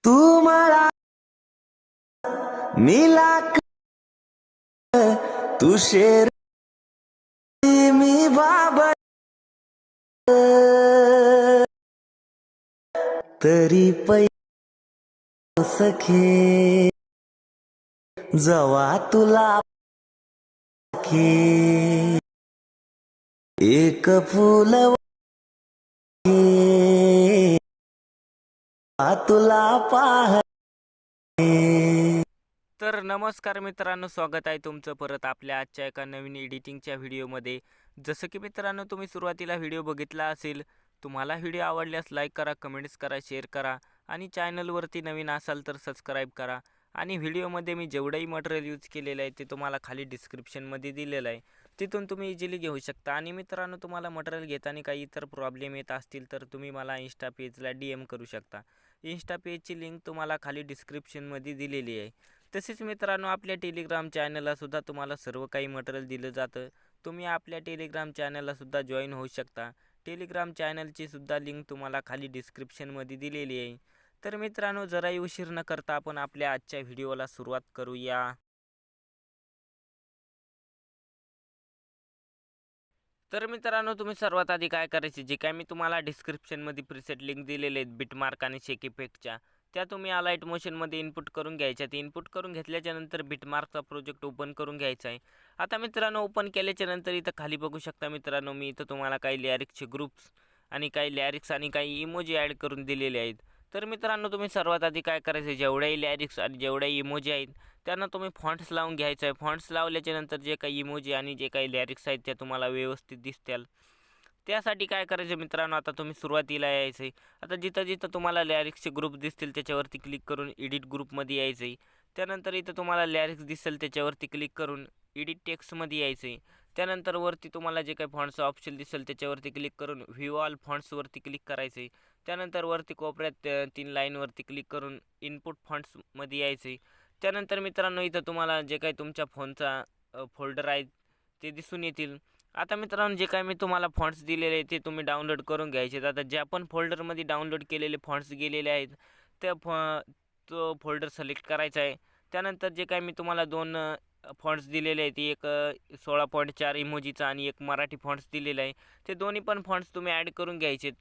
तू मला मी लाख तू शेर मी बाबा तरी पै सखे जवा तुला खे एक फुल तुला पाह. तर नमस्कार मित्रांनो, स्वागत आहे तुमचं परत आपल्या आजच्या एका नवीन एडिटिंगच्या व्हिडिओमध्ये. जसं की मित्रांनो, तुम्ही सुरुवातीला व्हिडिओ बघितला असेल. तुम्हाला व्हिडिओ आवडल्यास लाईक करा, कमेंट्स करा, शेअर करा आणि चॅनलवरती नवीन असाल तर सबस्क्राईब करा. आणि व्हिडिओमध्ये मी जेवढंही मटेरियल यूज केलेलं आहे ते तुम्हाला खाली डिस्क्रिप्शनमध्ये दिलेलं आहे, तिथून तुम्ही इझिली घेऊ शकता. आणि मित्रांनो, तुम्हाला मटेरियल घेताना काही इतर प्रॉब्लेम येत असतील तर तुम्ही मला इंस्टा पेजला DM करू शकता. इंस्टा पेजची लिंक तुम्हाला खाली डिस्क्रिप्शनमध्ये दिलेली आहे. तसेच मित्रांनो, आपल्या टेलिग्राम चॅनललासुद्धा तुम्हाला सर्व काही मटेरियल दिलं जातं. तुम्ही आपल्या टेलिग्राम चॅनललासुद्धा जॉईन होऊ शकता. टेलिग्राम चॅनलची सुद्धा लिंक तुम्हाला खाली डिस्क्रिप्शनमध्ये दिलेली आहे. तर मित्रांनो, जराही उशीर न करता आपण आपल्या आजच्या व्हिडिओला सुरुवात करूया. तर मित्रांनो, तुम्ही सर्वात आधी काय करायचे, जे काय मी तुम्हाला डिस्क्रिप्शनमध्ये प्रीसेट लिंक दिलेले आहेत बिटमार्क आणि शेक इफेक्टच्या, त्या तुम्ही अलाइट मोशनमध्ये इनपुट करून घ्यायच्या. ते इनपुट करून घेतल्याच्यानंतर बिटमार्कचा प्रोजेक्ट ओपन करून घ्यायचा आहे. आता मित्रांनो, ओपन केल्याच्यानंतर इथं खाली बघू शकता मित्रांनो, मी इथं तुम्हाला काही लिरिक्सचे ग्रुप्स आणि काही लिरिक्स आणि काही इमोजी ॲड करून दिलेले आहेत. तर मित्रांनो, तुम्ही सर्वात आधी काय करायचं, जेवढ्याही लिरिक्स आणि जेवढ्याही इमोजी आहेत त्यांना तुम्ही फॉन्ट्स लावून घ्यायचं आहे. फॉन्ट्स लावल्याच्यानंतर जे काही इमोजी आणि जे काही लिरिक्स आहेत त्या तुम्हाला व्यवस्थित दिसतील. त्यासाठी काय करायचं मित्रांनो, आता तुम्ही सुरुवातीला यायचं आहे. आता जिथं जिथं तुम्हाला लिरिक्सचे ग्रुप दिसतील त्याच्यावरती क्लिक करून एडिट ग्रुपमध्ये यायचं आहे. त्यानंतर इथं तुम्हाला लिरिक्स दिसेल त्याच्यावरती क्लिक करून एडिट टेक्स्टमध्ये यायचं आहे. त्यानंतर वरती तुम्हाला जे काही फॉन्ट्सचं ऑप्शन दिसेल त्याच्यावरती क्लिक करून व्ह्यू ऑल फॉन्ट्सवरती क्लिक करायचं आहे. त्यानंतर वरती कोपऱ्यात 3 लाईनवरती क्लिक करून इनपुट फॉन्ट्समध्ये यायचं आहे. त्यानंतर मित्रांनो, इथं तुम्हाला जे काही तुमच्या फोनचा फोल्डर आहे ते दिसून येतील. आता मित्रांनो, जे काही मी तुम्हाला फॉन्ट्स दिलेले आहेत ते तुम्ही डाउनलोड करून घ्यायचे आहेत. आता ज्या पण फोल्डरमध्ये डाउनलोड केलेले फॉन्ट्स गेलेले आहेत त्या तो फोल्डर सिलेक्ट करायचा आहे. त्यानंतर जे काही मी तुम्हाला 2 फॉन्ट्स दिलेले आहेत, एक 16.4 इमोजीचा आणि एक मराठी फॉन्ट्स दिलेला आहे, ते दोन्ही पण फॉन्ट्स तुम्ही ॲड करून घ्यायचे.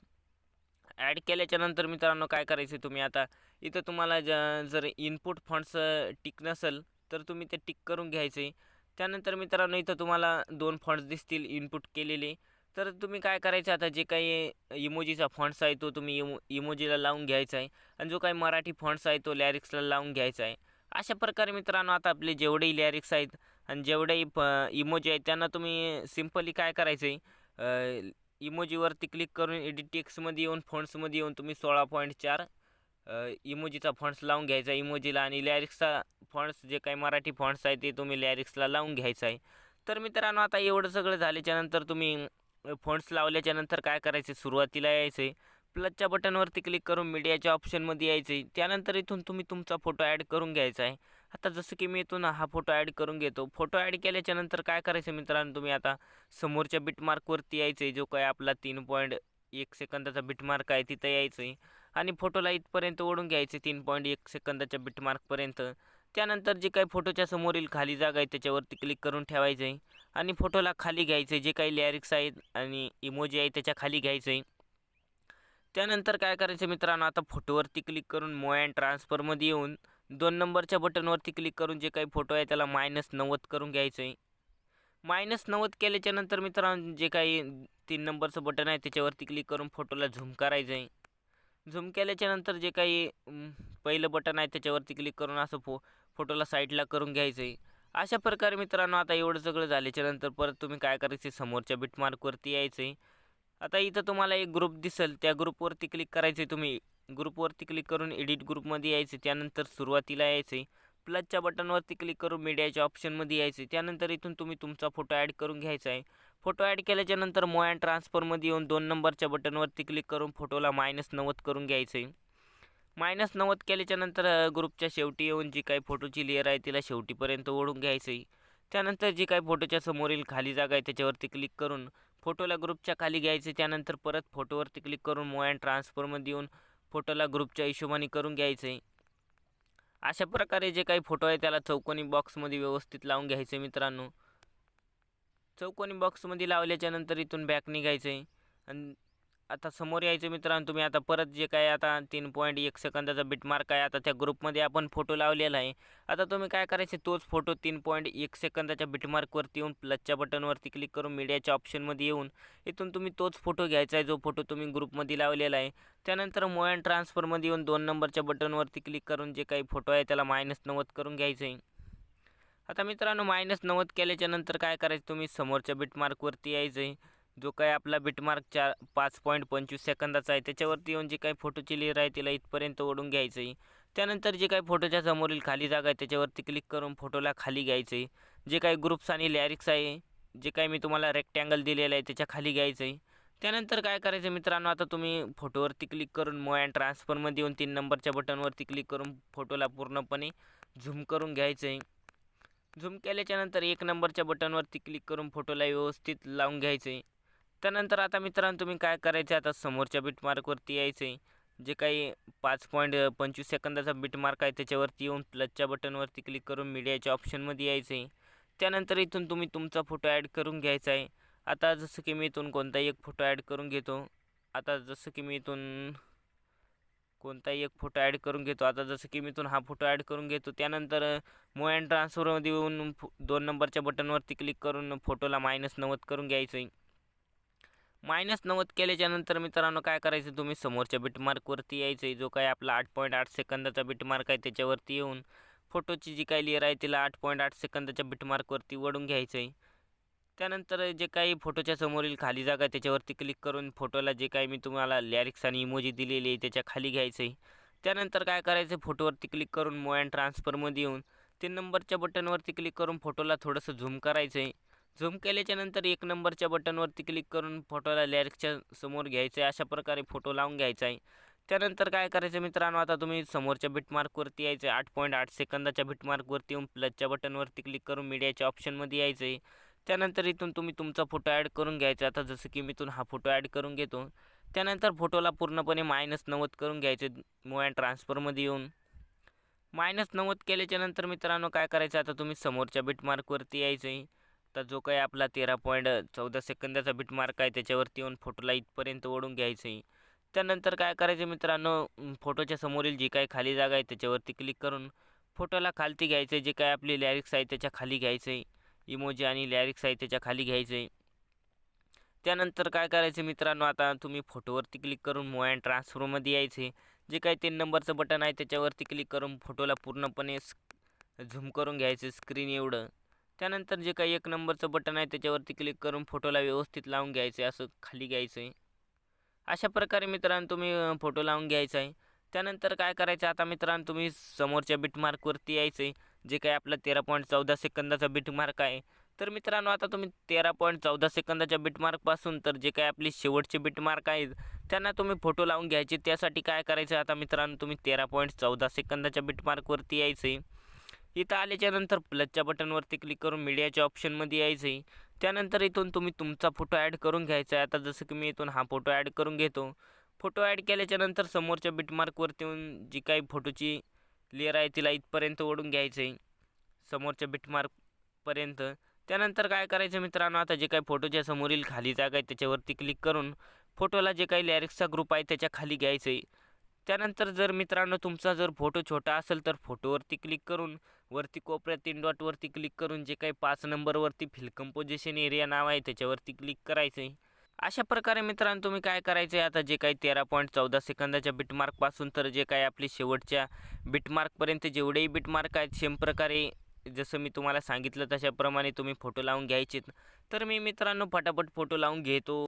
ॲड केल्याच्यानंतर मित्रांनो, काय करायचं तुम्ही आता इथं तुम्हाला जर इनपुट फॉन्ट्स टिक नसेल तर तुम्ही ते टिक करून घ्यायचे. त्यानंतर मित्रांनो, इथं तुम्हाला 2 फॉन्ट्स दिसतील इनपुट केलेले. तर तुम्ही काय करायचं, आता जे काही इमोजीचा फॉन्ट्स आहे तो तुम्ही इमोजीला लावून घ्यायचा आहे आणि जो काही मराठी फॉन्ट्स आहे तो लिरिक्सला लावून घ्यायचा आहे. अशा प्रकारे मित्रांनो, आता आपले जेवढेही लिरिक्स आहेत आणि जेवढेही इमोजी आहेत त्यांना तुम्ही सिम्पली काय करायचं आहे, इमोजीवरती क्लिक करून एडिट टेक्स्टमध्ये येऊन फॉन्ट्समध्ये येऊन तुम्ही 16.4 इमोजीचा फॉन्ट्स लावून घ्यायचा इमोजीला आणि लिरिक्सचा फॉन्ट्स जे काही मराठी फॉन्ट्स आहे ते तुम्ही लिरिक्सला लावून घ्यायचं आहे. तर मित्रांनो, आता एवढं सगळं झाल्याच्यानंतर तुम्ही फॉन्ट्स लावल्याच्यानंतर काय करायचं, सुरुवातीला यायचं आहे. प्लसच्या बटनवरती क्लिक करून मीडियाच्या ऑप्शनमध्ये यायचं आहे. त्यानंतर इथून तुम्ही तुमचा फोटो ॲड करून घ्यायचा आहे. आता जसं की मी इथून हा फोटो ॲड करून घेतो. फोटो ॲड केल्याच्यानंतर काय करायचं मित्रांनो, तुम्ही आता समोरच्या बिटमार्कवरती यायचं आहे. जो काही आपला 3.1 सेकंदाचा बिटमार्क आहे तिथं यायचं आहे आणि फोटोला इथपर्यंत ओढून घ्यायचे 3.1 सेकंदाच्या बिटमार्कपर्यंत. त्यानंतर जे काही फोटोच्या समोरील खाली जागा आहे त्याच्यावरती क्लिक करून ठेवायचं आहे आणि फोटोला खाली घ्यायचं आहे. जे काही लिरिक्स आहेत आणि इमोजी आहे त्याच्या खाली घ्यायचं आहे. त्यानंतर काय करायचं मित्रांनो, आता फोटोवरती क्लिक करून मूव्ह अँड ट्रान्सफरमध्ये येऊन 2 नंबरच्या बटनवरती क्लिक करून जे काही फोटो आहे त्याला -90 करून घ्यायचं आहे. -90 केल्याच्यानंतर मित्रांनो, जे काही 3 नंबरचं बटन आहे त्याच्यावरती क्लिक करून फोटोला झूम करायचं आहे. झूम केल्याच्यानंतर जे काही पहिलं बटन आहे त्याच्यावरती क्लिक करून असं फोटोला साईडला करून घ्यायचं आहे. अशा प्रकारे मित्रांनो, आता एवढं सगळं झाल्याच्यानंतर परत तुम्ही काय करायचं, समोरच्या बिटमार्कवरती यायचं आहे. आता इथं तुम्हाला एक ग्रुप दिसेल, त्या ग्रुपवरती क्लिक करायचं आहे. तुम्ही ग्रुपवरती क्लिक करून एडिट ग्रुपमध्ये यायचं. त्यानंतर सुरुवातीला यायचं आहे. प्लसच्या बटनवरती क्लिक करून मीडियाच्या ऑप्शनमध्ये यायचं. त्यानंतर इथून तुम्ही तुमचा फोटो ॲड करून घ्यायचा आहे. फोटो ॲड केल्याच्यानंतर मूव्ह अँड ट्रान्सफरमध्ये येऊन 2 नंबरच्या बटनवरती क्लिक करून फोटोला -90 करून घ्यायचं आहे. -90 केल्याच्यानंतर ग्रुपच्या शेवटी येऊन जी काही फोटोची लेयर आहे तिला शेवटीपर्यंत ओढून घ्यायचं आहे. त्यानंतर जी काही फोटोच्या समोरील खाली जागा आहे त्याच्यावरती क्लिक करून फोटोला ग्रुपच्या खाली घ्यायचं. त्यानंतर परत फोटोवरती क्लिक करून मूव्ह अँड ट्रान्सफरमध्ये येऊन फोटोला ग्रुपच्या हिशोबाने करून घ्यायचं आहे. अशा प्रकारे जे काही फोटो आहे त्याला चौकोनी बॉक्समध्ये व्यवस्थित लावून घ्यायचं आहे मित्रांनो. चौकोनी बॉक्समध्ये लावल्याच्या नंतर इथून बॅक निघायचं आहे आणि आता समोर यायचं मित्रांनो. तुम्ही आता परत जे काय आता 3.1 सेकंदाचा बिटमार्क आहे, आता त्या ग्रुपमध्ये आपण फोटो लावलेला आहे. आता तुम्ही काय करायचे, तोच फोटो 3.1 सेकंदाच्या बिटमार्कवरती येऊन प्लसच्या बटनवरती क्लिक करून मीडियाच्या ऑप्शनमध्ये येऊन इथून तुम्ही तोच फोटो घ्यायचा आहे जो फोटो तुम्ही ग्रुपमध्ये लावलेला आहे. त्यानंतर मूव्ह अँड ट्रान्सफरमध्ये येऊन 2 नंबरच्या बटनवरती क्लिक करून जे काही फोटो आहे त्याला -90 करून घ्यायचं आहे. आता मित्रांनो -90 केल्याच्या नंतर काय करायचं, तुम्ही समोरच्या बिटमार्कवरती यायचं आहे. जो काही आपला बिटमार्क 5.25 सेकंदाचा आहे त्याच्यावरती येऊन जे काही फोटोची लेयर आहे तिला इथपर्यंत ओढून घ्यायचं आहे. त्यानंतर जे काही फोटोच्या समोरील खाली जागा आहे त्याच्यावरती क्लिक करून फोटोला खाली घ्यायचं आहे. जे काही ग्रुप्स आणि लॅरिक्स आहे, जे काही मी तुम्हाला रेक्टँगल दिलेलं आहे त्याच्या खाली घ्यायचं आहे. त्यानंतर काय करायचं मित्रांनो, आता तुम्ही फोटोवरती क्लिक करून मूव्ह अँड ट्रान्सफरमध्ये येऊन 3 नंबरच्या बटनवरती क्लिक करून फोटोला पूर्णपणे झूम करून घ्यायचं आहे. झूम केल्याच्यानंतर 1 नंबरच्या बटनवरती क्लिक करून फोटोला व्यवस्थित लावून घ्यायचं आहे. त्यानंतर आता मित्रांनो तुम्ही काय करायचं, आता समोरच्या बिटमार्कवरती यायचं आहे. जे काही 5.25 सेकंदाचा बिटमार्क आहे त्याच्यावरती येऊन प्लसच्या बटनवरती क्लिक करून मीडियाच्या ऑप्शनमध्ये यायचं आहे. त्यानंतर इथून तुम्ही तुमचा फोटो ॲड करून घ्यायचा आहे. आता जसं की मी इथून कोणताही एक फोटो ॲड करून घेतो. आता जसं की मी इथून कोणताही एक फोटो ॲड करून घेतो. आता जसं की मी इथून हा फोटो ॲड करून घेतो. त्यानंतर मूव्ह अँड ट्रान्सफरमध्ये येऊन 2 नंबरच्या बटनवरती क्लिक करून फोटोला -90 करून घ्यायचं आहे. -90 केल्याच्यानंतर मित्रांनो काय करायचं, तुम्ही समोरच्या बिटमार्कवरती यायचं आहे. जो काही आपला 8.8 सेकंदाचा बिटमार्क आहे त्याच्यावरती येऊन फोटोची जी काही लेयर आहे तिला 8.8 सेकंदाच्या बिटमार्कवरती वळून घ्यायचं आहे. त्यानंतर जे काही फोटोच्या समोरील खाली जागा आहे त्याच्यावरती क्लिक करून फोटोला जे काही मी तुम्हाला लॅरिक्स आणि इमोजी दिलेली आहे त्याच्या खाली घ्यायचं आहे. त्यानंतर काय करायचं, फोटोवरती क्लिक करून मूव्ह अँड ट्रान्सफरमध्ये येऊन 3 नंबरच्या बटनवरती क्लिक करून फोटोला थोडंसं झूम करायचं आहे. झूम केल्याच्यानंतर 1 नंबरच्या बटनवरती क्लिक करून फोटोला लॅरिक्सच्या समोर घ्यायचं आहे. अशा प्रकारे फोटो लावून घ्यायचा आहे. त्यानंतर काय करायचं मित्रांनो, आता तुम्ही समोरच्या बिटमार्कवरती यायचं आहे. 8.8 सेकंदाच्या बिटमार्कवरती येऊन प्लसच्या बटनवरती क्लिक करून मीडियाच्या ऑप्शनमध्ये यायचं आहे. त्यानंतर इथून तुम्ही तुमचा फोटो ॲड करून घ्यायचा. आता जसं की मी इथून हा फोटो ॲड करून घेतो. त्यानंतर फोटोला पूर्णपणे -90 करून घ्यायचे. मूव्ह अँड ट्रान्सफरमध्ये येऊन -90 केल्याच्यानंतर मित्रांनो काय करायचं, आता तुम्ही समोरच्या बिटमार्कवरती यायचं आहे. तर जो काही आपला 13.14 सेकंदाचा बिटमार्क आहे त्याच्यावरती येऊन फोटोला इथपर्यंत ओढून घ्यायचं आहे. त्यानंतर काय करायचं मित्रांनो, फोटोच्या समोरील जी काही खाली जागा आहे त्याच्यावरती क्लिक करून फोटोला खालती घ्यायचं आहे. जे काही आपली लॅरिक्स आहे त्याच्या खाली घ्यायचं आहे. इमोजी आणि लॅरिक्स आहे त्याच्या खाली घ्यायचं आहे. त्यानंतर काय करायचं मित्रांनो, आता तुम्ही फोटोवरती क्लिक करून मूव्ह अँड ट्रान्सफरमध्ये यायचे. जे काही 3 नंबरचं बटन आहे त्याच्यावरती क्लिक करून फोटोला पूर्णपणे झूम करून घ्यायचं स्क्रीन एवढं. त्यानंतर जे काही 1 नंबरचं बटन आहे त्याच्यावरती क्लिक करून फोटोला व्यवस्थित लावून घ्यायचं आहे, असं खाली घ्यायचं आहे. अशा प्रकारे मित्रांनो तुम्ही फोटो लावून घ्यायचा आहे. त्यानंतर काय करायचं, आता मित्रांनो तुम्ही समोरच्या बिटमार्कवरती यायचं आहे. जे काही आपला 13.14 सेकंदाचा बिटमार्क आहे. तर मित्रांनो आता तुम्ही 13.14 सेकंदाच्या बिटमार्कपासून तर जे काही आपली शेवटचे बिटमार्क आहेत त्यांना तुम्ही फोटो लावून घ्यायचे. त्यासाठी काय करायचं, आता मित्रांनो तुम्ही 13.14 सेकंदाच्या बिटमार्कवरती यायचं आहे. इथं आल्याच्यानंतर प्लसच्या बटनवरती क्लिक करून मीडियाच्या ऑप्शनमध्ये यायचं आहे. त्यानंतर इथून तुम्ही तुमचा फोटो ॲड करून घ्यायचा आहे. आता जसं की मी इथून हा फोटो ॲड करून घेतो. फोटो ॲड केल्याच्यानंतर समोरच्या बिटमार्कवरती येऊन जी काही फोटोची लेयर आहे तिला इथपर्यंत ओढून घ्यायचं आहे, समोरच्या बिटमार्कपर्यंत. त्यानंतर काय करायचं मित्रांनो, आता जे काही फोटोच्या समोरील खाली जागा आहे त्याच्यावरती क्लिक करून फोटोला जे काही लॅरिक्सचा ग्रुप आहे त्याच्या खाली घ्यायचं आहे. त्यानंतर जर मित्रांनो तुमचा जर फोटो छोटा असेल तर फोटोवरती क्लिक करून वरती कोपऱ्यात 3 डॉटवरती क्लिक करून जे काही 5 नंबरवरती फिल कंपोजिशन एरिया नाव आहे त्याच्यावरती क्लिक करायचं आहे. अशा प्रकारे मित्रांनो तुम्ही काय करायचं आहे, आता जे काही 13.14 सेकंदाच्या बिटमार्कपासून तर जे काही आपली शेवटच्या बिटमार्कपर्यंत जेवढेही बिटमार्क आहेत सेम प्रकारे जसं मी तुम्हाला सांगितलं तशाप्रमाणे तुम्ही फोटो लावून घ्यायचेत. तर मी मित्रांनो फटाफट फोटो लावून घेतो.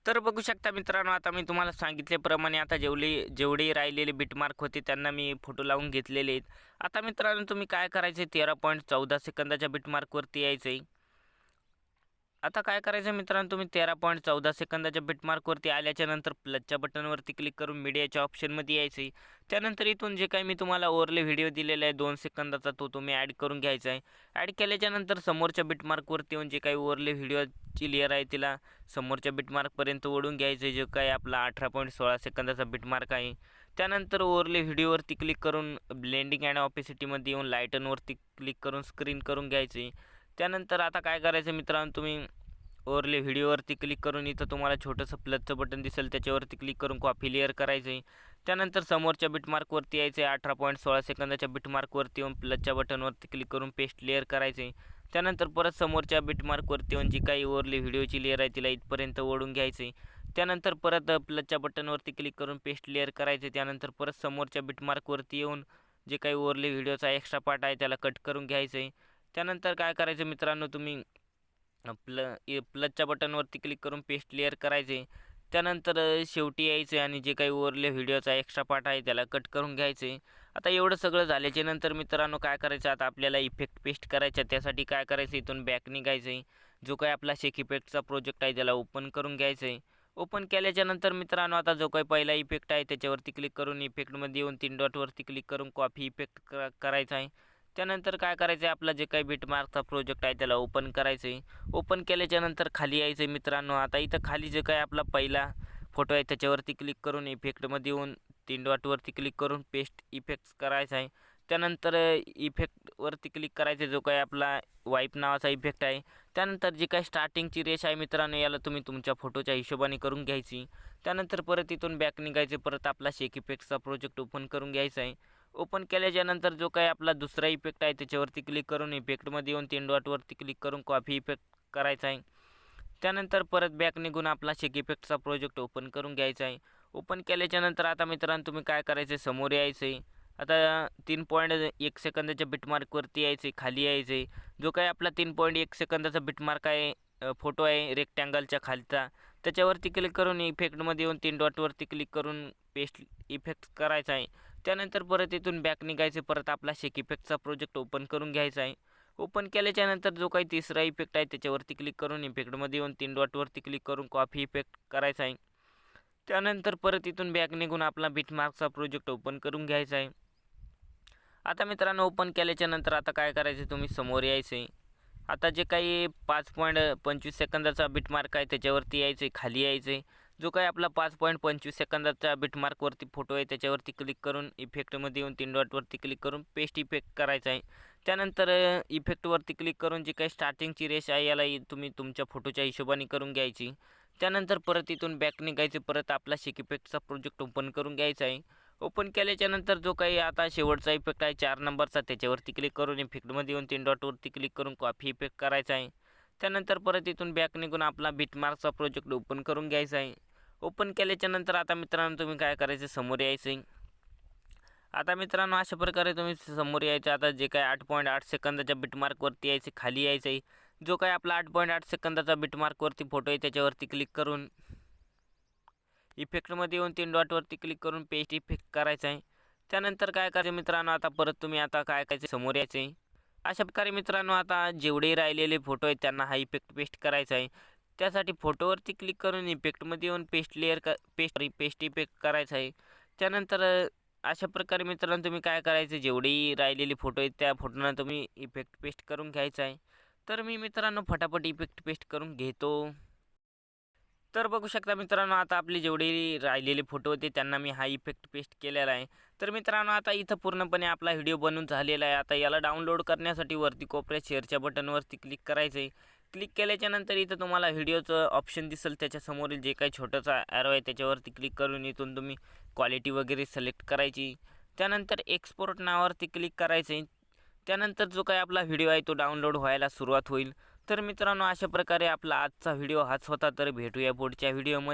तर बघू शकता मित्रांनो, आता मी तुम्हाला सांगितल्याप्रमाणे आता जेवढे राहिलेले बिटमार्क होते त्यांना मी फोटो लावून घेतलेले आहेत. आता मित्रांनो तुम्ही काय करायचं, 13.14 सेकंदाच्या बिटमार्कवरती यायचं आहे. आता काय करायचं मित्रांनो, तुम्ही 13.14 सेकंदाच्या बिटमार्कवरती आल्याच्यानंतर प्लसच्या बटनवरती क्लिक करून मीडियाच्या ऑप्शनमध्ये यायचं आहे. त्यानंतर इथून जे काही मी तुम्हाला ओव्हरले व्हिडिओ दिलेला आहे 2 सेकंदाचा तो तुम्ही ॲड करून घ्यायचा आहे. ॲड केल्याच्यानंतर समोरच्या बिटमार्कवरती येऊन जे काही ओव्हरले व्हिडिओची लेयर आहे तिला समोरच्या बिटमार्कपर्यंत ओढून घ्यायचं आहे. जे काही आपला 18.16 सेकंदाचा बिटमार्क आहे त्यानंतर ओव्हरले व्हिडिओवरती क्लिक करून ब्लेंडिंग अँड ऑपेसिटीमध्ये येऊन लाईटनवरती क्लिक करून स्क्रीन करून घ्यायचे. त्यानंतर आता काय करायचं मित्रांनो, तुम्ही ओव्हरले व्हिडिओवरती क्लिक करून इथं तुम्हाला छोटंसं प्लसचं बटन दिसेल त्याच्यावरती क्लिक करून कॉपी लेअर करायचं आहे. त्यानंतर समोरच्या बिटमार्कवरती यायचं आहे. 18.16 सेकंदाच्या बिटमार्कवरती येऊन प्लसच्या बटनवरती क्लिक करून पेस्ट लेअर करायचं आहे. त्यानंतर परत समोरच्या बिटमार्कवरती येऊन जी काही ओव्हरले व्हिडिओची लेअर आहे तिला इथपर्यंत ओढून घ्यायचं आहे. त्यानंतर परत प्लसच्या बटनवरती क्लिक करून पेस्ट लेअर करायचे. त्यानंतर परत समोरच्या बिटमार्कवरती येऊन जे काही ओव्हरले व्हिडिओचा एक्स्ट्रा पार्ट आहे त्याला कट करून घ्यायचं आहे. त्यानंतर काय करायचं मित्रांनो, तुम्ही प्लसच्या बटनवरती क्लिक करून पेस्ट लेअर करायचे. त्यानंतर शेवटी यायचं आणि जे काही ओव्हरले व्हिडिओचा एक्स्ट्रा पार्ट आहे त्याला कट करून घ्यायचे. आता एवढं सगळं झाल्याच्या नंतर मित्रांनो काय करायचं, आता आपल्याला इफेक्ट पेस्ट करायचा. त्यासाठी काय करायचं, इथून बॅक निघायचं आहे. जो काही आपला शेक इफेक्टचा प्रोजेक्ट आहे त्याला ओपन करून घ्यायचं आहे. ओपन केल्याच्या नंतर मित्रांनो आता जो काही पहिला इफेक्ट आहे त्याच्यावरती क्लिक करून इफेक्टमध्ये येऊन 3 डॉटवरती क्लिक करून कॉपी इफेक्ट करायचा आहे. त्यानंतर काय करायचं आहे, आपला जे काही बिटमार्कचा प्रोजेक्ट आहे त्याला ओपन करायचं आहे. ओपन केल्याच्या नंतर खाली यायचं आहे मित्रांनो. आता इथं खाली जे काही आपला पहिला फोटो आहे त्याच्यावरती क्लिक करून इफेक्टमध्ये येऊन 3 डॉटवरती क्लिक करून पेस्ट इफेक्ट्स करायचा आहे. त्यानंतर इफेक्टवरती क्लिक करायचं, जो काही आपला वाईप नावाचा इफेक्ट आहे. त्यानंतर जी काही स्टार्टिंगची रेष आहे मित्रांनो याला तुम्ही तुमच्या फोटोच्या हिशोबाने करून घ्यायची. त्यानंतर परत इथून बॅक निघायचे. परत आपला शेक इफेक्टचा प्रोजेक्ट ओपन करून घ्यायचा आहे. ओपन केल्याच्यानंतर जो काही आपला दुसरा इफेक्ट आहे त्याच्यावरती क्लिक करून इफेक्टमध्ये येऊन 3 डॉटवरती क्लिक करून कॉपी इफेक्ट करायचा आहे. त्यानंतर परत बॅक निघून आपला शेक इफेक्टचा प्रोजेक्ट ओपन करून घ्यायचा आहे. ओपन केल्याच्यानंतर आता मित्रांनो तुम्ही काय करायचं, समोर यायचं आहे. आता 3.1 सेकंदाच्या बिटमार्कवरती यायचं आहे. खाली यायचं आहे. जो काही आपला 3.1 सेकंदाचा बिटमार्क आहे, फोटो आहे रेक्टँगलच्या खालचा, त्याच्यावरती क्लिक करून इफेक्टमध्ये येऊन 3 डॉटवरती क्लिक करून पेस्ट इफेक्ट करायचा आहे. त्यानंतर परत इथून बॅक निघायचे. परत आपला शेक इफेक्टचा प्रोजेक्ट ओपन करून घ्यायचा आहे. ओपन केल्याच्यानंतर जो काही तिसरा इफेक्ट आहे त्याच्यावरती क्लिक करून इफेक्टमध्ये येऊन 3 डॉटवरती क्लिक करून कॉपी इफेक्ट करायचा आहे. त्यानंतर परत इथून बॅक निघून आपला बिटमार्कचा प्रोजेक्ट ओपन करून घ्यायचा आहे. आता मित्रांनो ओपन केल्याच्यानंतर आता काय करायचं, तुम्ही समोर यायचं आहे. आता जे काही 5.25 सेकंदाचा बिटमार्क आहे त्याच्यावरती यायचं आहे. खाली यायचं आहे. जो काही आपला 5.25 सेकंदाचा बिटमार्कवरती फोटो आहे त्याच्यावरती क्लिक करून इफेक्टमध्ये येऊन 3 डॉटवरती क्लिक करून पेस्ट इफेक्ट करायचा आहे. त्यानंतर इफेक्टवरती क्लिक करून जी काही स्टार्टिंगची रेष आहे याला तुम्ही तुमच्या फोटोच्या हिशोबाने करून घ्यायची. त्यानंतर परत इथून बॅक निघायचे. परत आपला शेक इफेक्टचा प्रोजेक्ट ओपन करून घ्यायचा आहे. ओपन केल्याच्यानंतर जो काही आता शेवटचा इफेक्ट आहे 4 नंबरचा त्याच्यावरती क्लिक करून इफेक्टमध्ये येऊन 3 डॉटवरती क्लिक करून कॉपी इफेक्ट करायचा आहे. त्यानंतर परत इथून बॅक निघून आपला बिटमार्कचा प्रोजेक्ट ओपन करून घ्यायचा आहे. ओपन केल्याच्यानंतर आता मित्रांनो तुम्ही काय करायचं, समोर यायचं आहे. आता मित्रांनो अशा प्रकारे तुम्ही समोर यायचं. आता जे काही 8.8 सेकंदाच्या बिटमार्कवरती यायचे. खाली यायचं आहे. जो काही आपला 8.8 सेकंदाचा बिटमार्कवरती फोटो आहे त्याच्यावरती क्लिक करून इफेक्टमध्ये येऊन 3 डॉटवरती क्लिक करून पेस्ट इफेक्ट करायचा आहे. त्यानंतर काय करायचं मित्रांनो, आता परत तुम्ही आता काय करायचं, समोर यायचं आहे. अशा प्रकारे मित्रांनो आता जेवढे राहिलेले फोटो आहेत त्यांना हा इफेक्ट पेस्ट करायचा आहे. त्यासाठी फोटोवरती क्लिक करून इफेक्टमध्ये येऊन पेस्ट इफेक्ट करायचा आहे. त्यानंतर अशा प्रकारे मित्रांनो तुम्ही काय करायचं, जेवढेही राहिलेले फोटो आहेत त्या फोटोंना तुम्ही इफेक्ट पेस्ट करून घ्यायचा आहे. तर मी मित्रांनो फटाफट इफेक्ट पेस्ट करून घेतो. तर बघू शकता मित्रांनो आता आपले जेवढे राहिलेले फोटो होते त्यांना मी हा इफेक्ट पेस्ट केलेला आहे. तर मित्रांनो आता इथं पूर्णपणे आपला व्हिडिओ बनून झालेला आहे. आता याला डाउनलोड करण्यासाठी वरती कोपऱ्यात शेअरच्या बटनवरती क्लिक करायचं आहे. क्लिक केल्याच्यानंतर इथं तुम्हाला व्हिडिओचं ऑप्शन दिसेल. त्याच्यासमोरील जे काही छोटंसा ॲरो आहे त्याच्यावरती क्लिक करून इथून तुम्ही क्वालिटी वगैरे सिलेक्ट करायची. त्यानंतर एक्सपोर्ट नावावरती क्लिक करायचं आहे. त्यानंतर जो काही आपला व्हिडिओ आहे तो डाउनलोड व्हायला सुरुवात होईल. तर मित्रांनो अशा प्रकारे आपला आजचा व्हिडिओ हाच होता. तर भेटूया पुढच्या व्हिडिओमध्ये.